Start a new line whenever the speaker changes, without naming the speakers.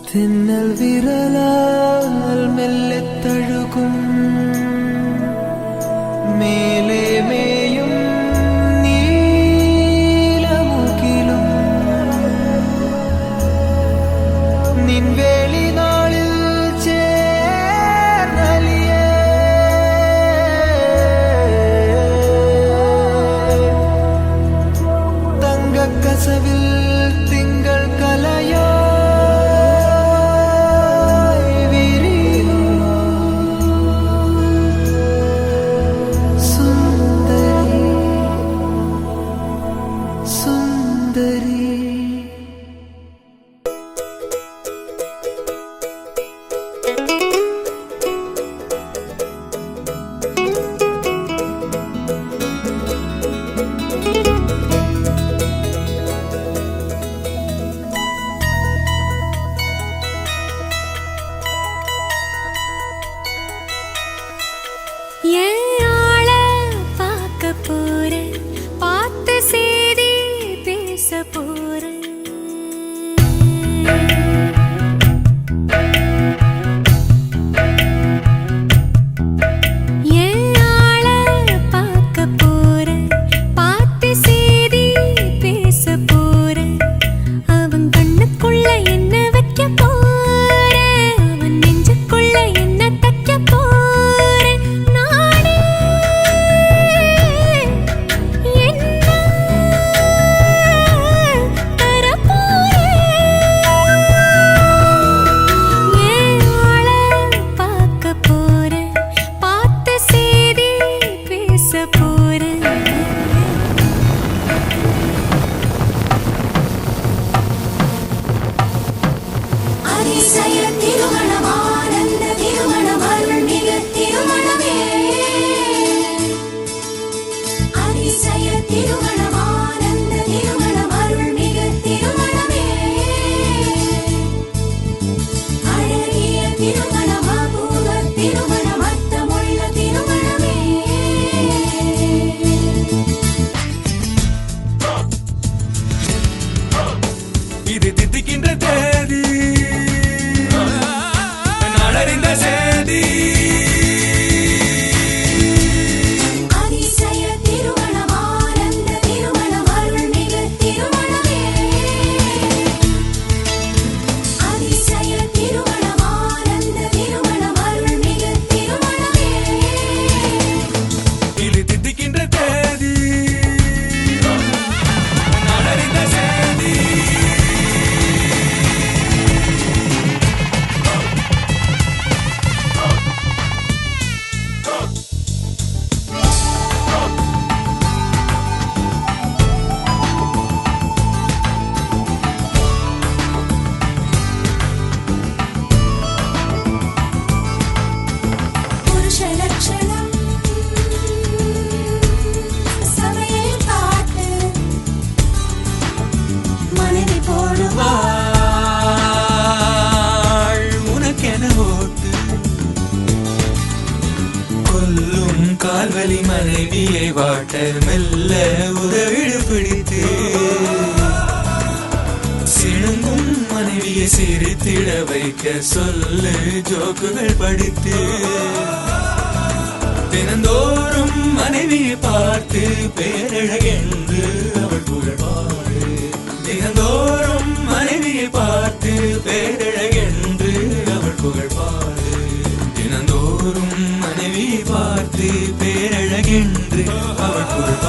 தின்னல் விரலால் மெல்லத் தழுகும் மேலே மேயும் நீலமுகிலும் நின் வேலி நாளில் சேர்ந்தலியே தங்கக் கசவில் திங்கள் கலையோ
கால்வலி மனைவியை வாட்ட மெல்ல உதவிடு பிடித்து சிணுங்கும் மனைவியை சிரித்திட வைக்க சொல்லு ஜோக்குகள் படித்து தினந்தோறும் மனைவியை பார்த்து பேரழகென்று அவள் புகழ் பாடு. தினந்தோறும் மனைவியை பார்த்து பேரழகென்று அவள் புகழ் பாடு. தினந்தோறும் மனைவியை பார்த்து பேரழகென்று அவள் புகழ்